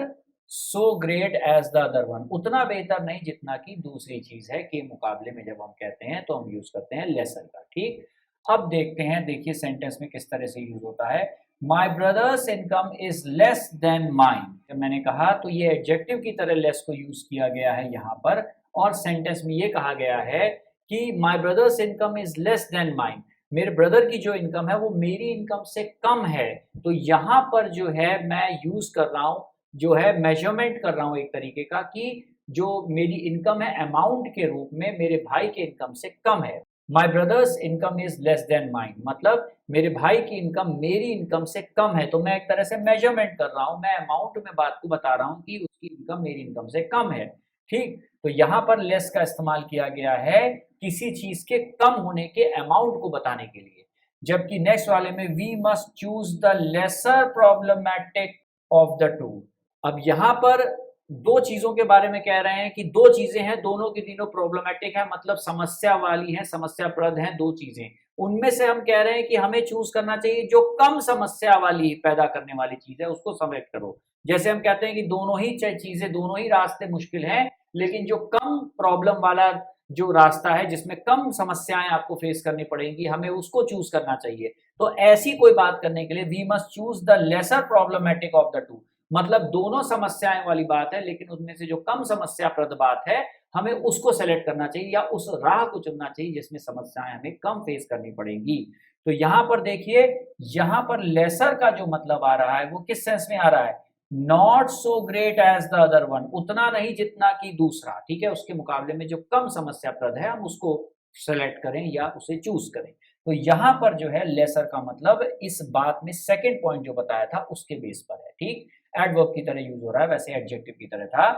so great as the other one, उतना बेहतर नहीं जितना कि दूसरी चीज है के मुकाबले में जब हम कहते हैं तो हम यूज करते हैं लेसर का। ठीक, अब देखते हैं, देखिए सेंटेंस में किस तरह से यूज होता है। My brother's income is less than mine, जब मैंने कहा तो ये एडजेक्टिव की तरह लेस को यूज किया गया है यहाँ पर, और सेंटेंस में ये कहा गया है कि my brother's income is less than mine, मेरे ब्रदर की जो इनकम है वो मेरी इनकम से कम है। तो यहाँ पर जो है मैं यूज कर रहा हूँ, जो है मेजरमेंट कर रहा हूँ एक तरीके का, कि जो मेरी इनकम है अमाउंट के रूप में मेरे भाई के इनकम से कम है। My brother's income is less than mine, मतलब मेरे भाई की इनकम मेरी इनकम से कम है, तो मैं एक तरह से मेजरमेंट कर रहा हूँ, मैं अमाउंट में बात को बता रहा हूँ कि उसकी इनकम मेरी इनकम से कम है। ठीक, तो यहाँ पर लेस का इस्तेमाल किया गया है किसी चीज के कम होने के अमाउंट को बताने के लिए। जबकि नेक्स्ट वाले में we must choose the lesser problematic of the two. अब यहाँ पर दो चीजों के बारे में कह रहे हैं कि दो चीजें हैं, दोनों की तीनों प्रॉब्लमैटिक है, मतलब समस्या वाली है, समस्याप्रद है दो चीजें। उनमें से हम कह रहे हैं कि हमें चूज करना चाहिए जो कम समस्या वाली पैदा करने वाली चीज है, उसको सेलेक्ट करो। जैसे हम कहते हैं कि दोनों ही चीजें, दोनों ही रास्ते मुश्किल हैं, लेकिन जो कम प्रॉब्लम वाला जो रास्ता है, जिसमें कम समस्याएं आपको फेस करनी पड़ेंगी, हमें उसको चूज करना चाहिए। तो ऐसी कोई बात करने के लिए we must choose the lesser problematic of the two, मतलब दोनों समस्याएं वाली बात है, लेकिन उनमें से जो कम समस्याप्रद बात है हमें उसको सेलेक्ट करना चाहिए, या उस राह को चुनना चाहिए जिसमें समस्याएं हमें कम फेस करनी पड़ेंगी। तो यहाँ पर देखिए, यहाँ पर लेसर का जो मतलब आ रहा है वो किस सेंस में आ रहा है, not so great as the other one, उतना नहीं जितना कि दूसरा। ठीक है, उसके मुकाबले में जो कम समस्याप्रद है हम उसको सेलेक्ट करें या उसे चूज करें। तो यहाँ पर जो है लेसर का मतलब इस बात में सेकेंड पॉइंट जो बताया था उसके बेस पर है। ठीक, एडवर्ब की तरह यूज हो रहा है, वैसे एडजेक्टिव की तरह था।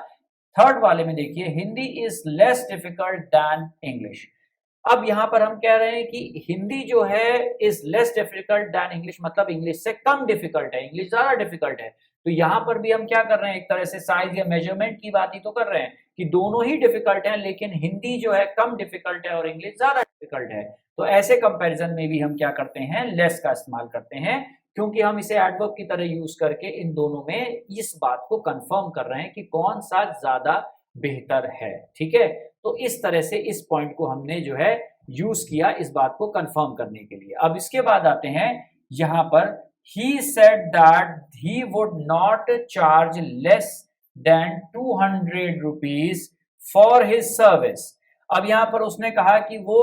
थर्ड वाले में देखिए, Hindi is less difficult than English. अब यहाँ पर हम कह रहे हैं कि हिंदी जो है is less difficult than English, मतलब इंग्लिश से कम डिफिकल्ट है, इंग्लिश ज्यादा डिफिकल्ट है। तो यहाँ पर भी हम क्या कर रहे हैं, एक तरह से साइज या मेजरमेंट की बात ही तो कर रहे हैं कि दोनों ही डिफिकल्ट हैं, लेकिन हिंदी जो है कम डिफिकल्ट है और इंग्लिश ज्यादा डिफिकल्ट है। तो ऐसे कंपैरिजन में भी हम क्या करते हैं, लेस का इस्तेमाल करते हैं, क्योंकि हम इसे एडवर्ब की तरह यूज करके इन दोनों में इस बात को कंफर्म कर रहे हैं कि कौन सा ज्यादा बेहतर है। ठीक है, तो इस तरह से इस पॉइंट को हमने जो है यूज किया इस बात को कंफर्म करने के लिए। अब इसके बाद आते हैं यहां पर, he said that he would not charge less than 200 rupees for his service। अब यहां पर उसने कहा कि वो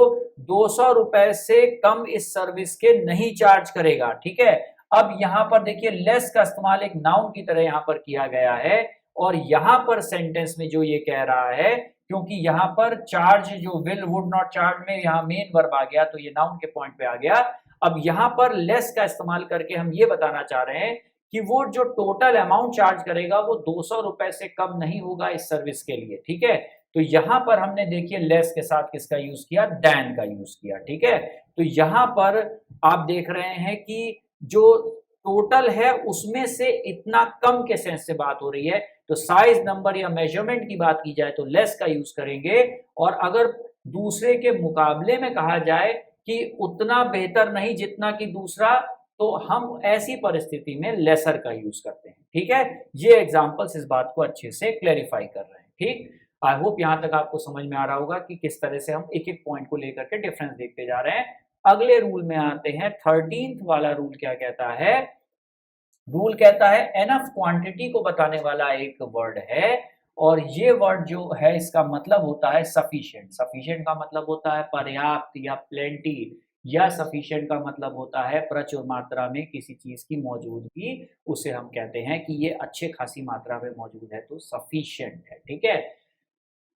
200 रुपए से कम इस सर्विस के नहीं चार्ज करेगा। ठीक है, अब यहां पर देखिए लेस का इस्तेमाल एक नाउन की तरह यहां पर किया गया है, और यहां पर सेंटेंस में जो ये कह रहा है, क्योंकि यहां पर चार्ज जो विल वुड नॉट चार्ज में यहां मेन वर्ब आ गया, तो ये नाउन के पॉइंट पे आ गया। अब यहाँ पर लेस का इस्तेमाल करके हम ये बताना चाह रहे हैं कि वो जो टोटल अमाउंट चार्ज करेगा वो 200 रुपए से कम नहीं होगा इस सर्विस के लिए, ठीक है। तो यहां पर हमने देखिए लेस के साथ किसका यूज किया, देन का यूज किया, ठीक है। तो यहां पर आप देख रहे हैं कि जो टोटल है उसमें से इतना कम के सेंस से बात हो रही है, तो साइज नंबर या मेजरमेंट की बात की जाए तो लेस का यूज करेंगे, और अगर दूसरे के मुकाबले में कहा जाए कि उतना बेहतर नहीं जितना कि दूसरा, तो हम ऐसी परिस्थिति में लेसर का यूज करते हैं, ठीक है। ये एग्जांपल्स इस बात को अच्छे से क्लैरिफाई कर रहे हैं, ठीक। आई होप यहां तक आपको समझ में आ रहा होगा कि किस तरह से हम एक एक पॉइंट को लेकर के डिफरेंस देखते जा रहे हैं। अगले रूल में आते हैं। 13th वाला रूल क्या कहता है, रूल कहता है एनफ क्वांटिटी को बताने वाला एक वर्ड है, और ये वर्ड जो है इसका मतलब होता है सफिशिएंट। सफिशिएंट का मतलब होता है पर्याप्त या प्लेंटी, या सफिशिएंट का मतलब होता है प्रचुर मात्रा में किसी चीज की मौजूदगी, उसे हम कहते हैं कि ये अच्छे खासी मात्रा में मौजूद है तो सफिशिएंट है, ठीक है।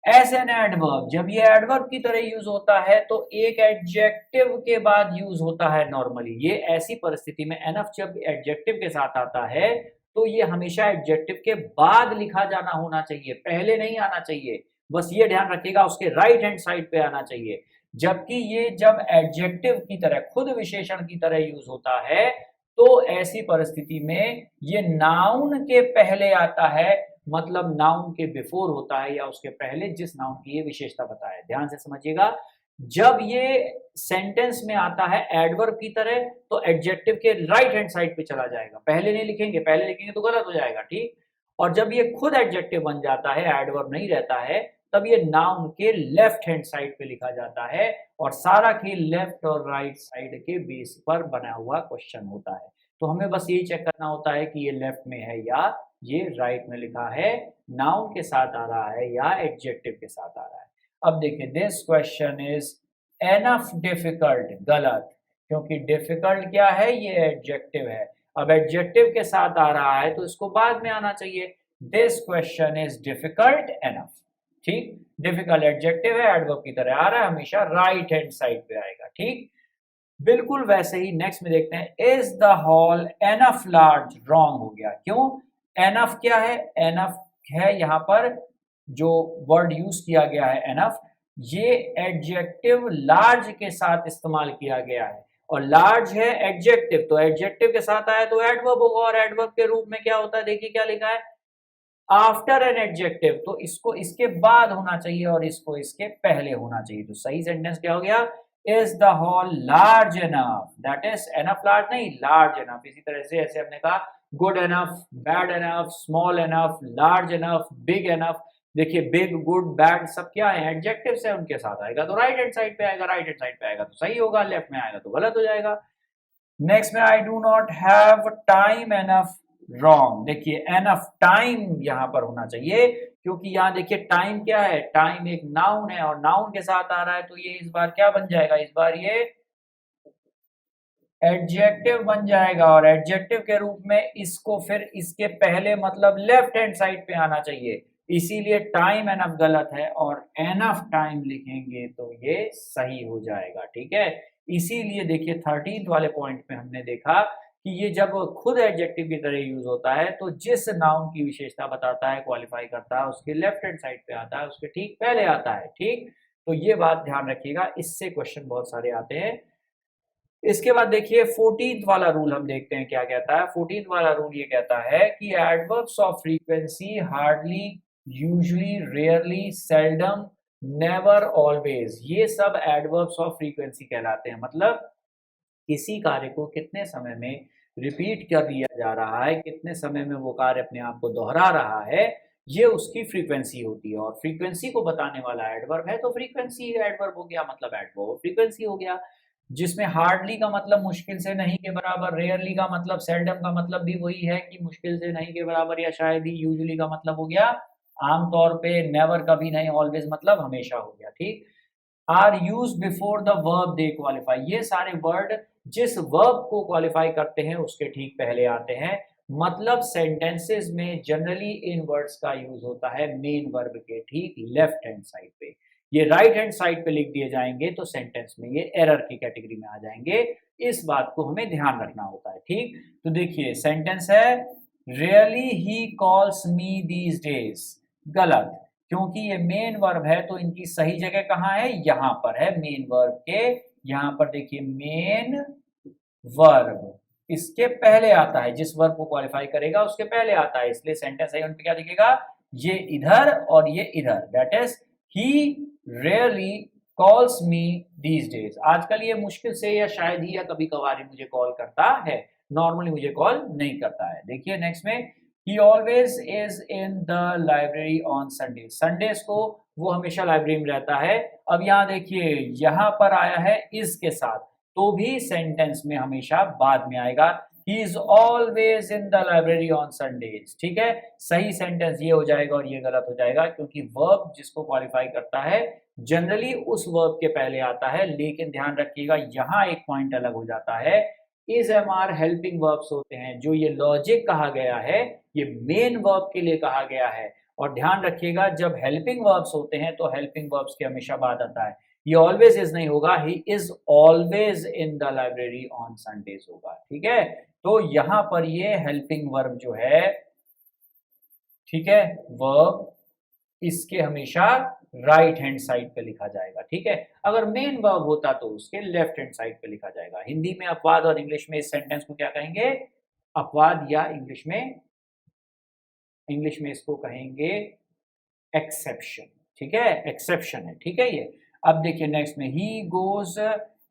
एज एन एडवर्ब, जब ये एडवर्ब की तरह यूज होता है तो एक एडजेक्टिव के बाद यूज होता है नॉर्मली। ये ऐसी परिस्थिति में एनफ जब एडजेक्टिव के साथ आता है तो ये हमेशा एडजेक्टिव के बाद लिखा जाना होना चाहिए, पहले नहीं आना चाहिए। बस ये ध्यान रखिएगा, उसके राइट हैंड साइड पे आना चाहिए। जबकि ये जब एडजेक्टिव की तरह, खुद विशेषण की तरह यूज होता है तो ऐसी परिस्थिति में ये नाउन के पहले आता है, मतलब नाउन के बिफोर होता है या उसके पहले जिस नाउन की ये विशेषता बताया। ध्यान से समझिएगा, जब ये सेंटेंस में आता है एडवर्ब की तरह तो एडजेक्टिव के राइट हैंड साइड पे चला जाएगा, पहले नहीं लिखेंगे, पहले लिखेंगे तो गलत हो जाएगा, ठीक। और जब ये खुद एडजेक्टिव बन जाता है, एडवर्ब नहीं रहता है, तब ये नाउन के लेफ्ट हैंड साइड पे लिखा जाता है, और सारा खेल लेफ्ट और राइट साइड के बेस पर बना हुआ क्वेश्चन होता है। तो हमें बस यही चेक करना होता है कि ये लेफ्ट में है या ये राइट में लिखा है, नाउन के साथ आ रहा है या एडजेक्टिव के साथ आ रहा है। अब देखिए, this question is enough difficult, गलत, क्योंकि डिफिकल्ट क्या है, ये एडजेक्टिव है। अब एडजेक्टिव के साथ आ रहा है तो इसको बाद में आना चाहिए। This question is difficult enough, ठीक। डिफिकल्ट एडजेक्टिव है, एडवर्ब की तरह आ रहा है, हमेशा राइट हैंड साइड पे आएगा, ठीक। बिल्कुल वैसे ही नेक्स्ट में देखते हैं, is the hall enough large, wrong हो गया। क्यों? एनफ क्या है, एनफ है यहाँ पर जो वर्ड यूज किया गया है एनफ, ये एडजेक्टिव लार्ज के साथ इस्तेमाल किया गया है, और लार्ज है एडजेक्टिव, तो एडजेक्टिव के साथ आया तो एडवर्ब होगा, और एडवर्ब के रूप में क्या होता है, देखिए क्या लिखा है, आफ्टर एन एडजेक्टिव, तो इसको इसके बाद होना चाहिए और इसको इसके पहले होना चाहिए। तो सही सेंटेंस क्या हो गया, is the hall large enough, that is enough large नहीं, लार्ज एनफ। इसी तरह से ऐसे हमने कहा good enough, bad enough, small enough, large enough, big enough. देखिए बिग, गुड, बैड सब क्या है, एडजेक्टिव से उनके साथ आएगा तो राइट हैंड साइड पे आएगा, राइट हैंड साइड पे आएगा तो सही होगा, लेफ्ट में आएगा तो गलत हो जाएगा। नेक्स्ट में I do not have time enough, wrong. देखिए एनफ टाइम यहां पर होना चाहिए, क्योंकि यहां देखिए टाइम क्या है, टाइम एक नाउन है और नाउन के साथ आ रहा है, तो ये इस बार क्या बन जाएगा, इस बार ये एडजेक्टिव बन जाएगा, और एडजेक्टिव के रूप में इसको फिर इसके पहले मतलब लेफ्ट हैंड साइड पे आना चाहिए, इसीलिए टाइम एनफ गलत है, और एनफ टाइम लिखेंगे तो ये सही हो जाएगा, ठीक है। इसीलिए देखिए 13th वाले पॉइंट में हमने देखा कि ये जब खुद एडजेक्टिव की तरह यूज होता है तो जिस नाउन की विशेषता बताता है, क्वालिफाई करता है, उसके लेफ्ट हैंड साइड पे आता है, उसके ठीक पहले आता है, ठीक। तो ये बात ध्यान रखिएगा, इससे क्वेश्चन बहुत सारे आते हैं। इसके बाद देखिए 14th वाला रूल हम देखते हैं क्या कहता है। 14th वाला रूल ये कहता है कि adverbs of frequency hardly, usually, rarely, seldom, never, always, ये सब एडवर्ब्स ऑफ फ्रीक्वेंसी कहलाते हैं। मतलब किसी कार्य को कितने समय में रिपीट कर दिया जा रहा है, कितने समय में वो कार्य अपने आप को दोहरा रहा है, ये उसकी फ्रीक्वेंसी होती है। और फ्रीक्वेंसी को बताने वाला एडवर्ब है तो फ्रीक्वेंसी एडवर्ब हो गया, मतलब एडवर्ब फ्रीक्वेंसी हो गया। जिसमें हार्डली का मतलब मुश्किल से नहीं के बराबर, रेयरली का मतलब, सेल्डम का मतलब भी वही है कि मुश्किल से नहीं के बराबर या शायद ही, यूजुअली का मतलब हो गया आमतौर पे, नेवर कभी नहीं, ऑलवेज मतलब हमेशा हो गया, ठीक। Are use before the verb they qualify, ये सारे वर्ड जिस वर्ब को क्वालिफाई करते हैं उसके ठीक पहले आते हैं। मतलब सेंटेंसेस में जनरली इन वर्ड्स का यूज होता है मेन वर्ब के ठीक लेफ्ट हैंड साइड पे। ये राइट हैंड साइड पे लिख दिए जाएंगे तो सेंटेंस में ये एरर की कैटेगरी में आ जाएंगे। इस बात को हमें ध्यान रखना होता है, ठीक। तो देखिए सेंटेंस है really he calls me these days, गलत, क्योंकि ये मेन वर्ब है तो इनकी सही जगह कहाँ है, यहाँ पर है मेन वर्ब के, यहाँ पर देखिए मेन वर्ब इसके पहले आता है, जिस वर्ब को क्वालिफाई करेगा उसके पहले आता है, इसलिए सेंटेंस सही होने पे क्या दिखेगा, ये इधर और ये इधर, that is he really calls me these days. आजकल ये मुश्किल से या शायद ही या कभी कभार ही मुझे कॉल करता है, नॉर्मली मुझे कॉल नहीं करता है। देखिए नेक्स्ट में he always is in the library on Sunday, Sundays को वो हमेशा लाइब्रेरी में रहता है। अब यहाँ देखिए यहाँ पर आया है is के साथ, तो भी सेंटेंस में हमेशा बाद में आएगा he is always in the library on Sundays, ठीक है। सही सेंटेंस ये हो जाएगा और ये गलत हो जाएगा, क्योंकि वर्ब जिसको क्वालिफाई करता है जनरली उस वर्ब के पहले आता है, लेकिन ध्यान रखिएगा यहाँ एक पॉइंट अलग हो जाता है, is am are helping verbs होते हैं, जो ये लॉजिक कहा गया है ये मेन वर्ब के लिए कहा गया है। और ध्यान रखिएगा जब हेल्पिंग वर्ब्स होते हैं तो हेल्पिंग वर्ब्स के हमेशा बाद आता है, ये ऑलवेज इज नहीं होगा, he is always in the library on Sundays होगा, ठीक है। तो यहाँ पर ये हेल्पिंग वर्ब जो है, ठीक है, वर्ब इसके हमेशा राइट हैंड साइड पे लिखा जाएगा, ठीक है। अगर मेन वर्ब होता तो उसके लेफ्ट हैंड साइड पे लिखा जाएगा। हिंदी में अपवाद और इंग्लिश में इस सेंटेंस को क्या कहेंगे, अपवाद, या इंग्लिश में इसको कहेंगे एक्सेप्शन, ठीक है, एक्सेप्शन है, ठीक है ये। अब देखिए नेक्स्ट में he goes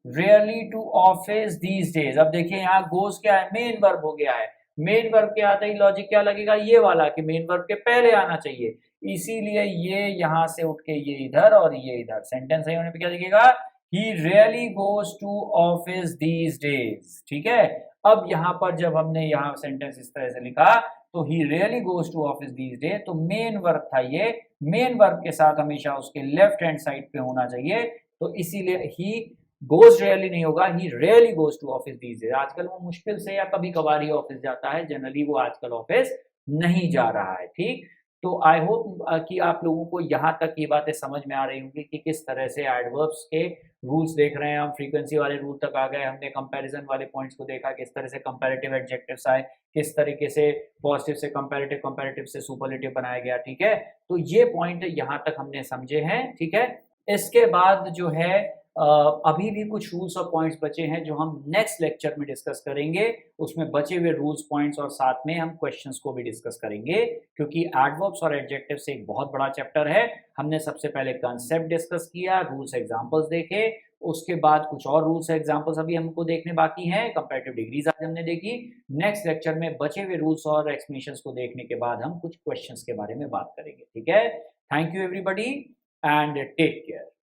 really to office these days. अब देखिए यहाँ गोज क्या है, मेन वर्ब हो गया है, मेन वर्ब के आते ही लॉजिक क्या लगेगा, ये वाला कि मेन वर्ब के पहले आना चाहिए, इसीलिए ये यहाँ से उठ के ये इधर और ये इधर, सेंटेंस सही होने पे क्या दिखेगा, he really goes to office these days, ठीक है। अब यहाँ पर जब हमने यहाँ सेंटेंस इस तरह से लिखा तो he really goes to office these day, तो मेन वर्ब था ये, मेन वर्ब के साथ हमेशा उसके लेफ्ट हैंड साइड पे होना चाहिए, तो इसीलिए ही गोज रियली नहीं होगा, he really goes to office these days. आजकल वो मुश्किल से या कभी कभार ही ऑफिस जाता है, जनरली वो आजकल ऑफिस नहीं जा रहा है, ठीक। तो आई होप कि आप लोगों को यहाँ तक ये बातें समझ में आ रही होंगी कि किस तरह से एडवर्ब्स के रूल्स देख रहे हैं हम, फ्रीक्वेंसी वाले रूल तक आ गए, हमने कंपैरिजन वाले पॉइंट्स को देखा, किस तरह से कंपैरेटिव एडजेक्टिव्स आए, किस तरीके से पॉजिटिव से कंपैरेटिव, कंपैरेटिव से सुपरलेटिव बनाया गया, ठीक है। तो ये पॉइंट यहाँ तक हमने समझे हैं, ठीक है। इसके बाद जो है अभी भी कुछ रूल्स और पॉइंट्स बचे हैं जो हम नेक्स्ट लेक्चर में डिस्कस करेंगे, उसमें बचे हुए रूल्स पॉइंट्स और साथ में हम क्वेश्चंस को भी डिस्कस करेंगे, क्योंकि एडवर्ब्स और एडजेक्टिव्स एक बहुत बड़ा चैप्टर है। हमने सबसे पहले कंसेप्ट डिस्कस किया, रूल्स एग्जांपल्स देखे, उसके बाद कुछ और रूल्स एग्जांपल्स अभी हमको देखने बाकी हैं, कंपैरेटिव डिग्रीज आज हमने देखी। नेक्स्ट लेक्चर में बचे हुए रूल्स और एक्सप्लेनेशंस को देखने के बाद हम कुछ क्वेश्चंस के बारे में बात करेंगे, ठीक है। Thank you everybody and take care.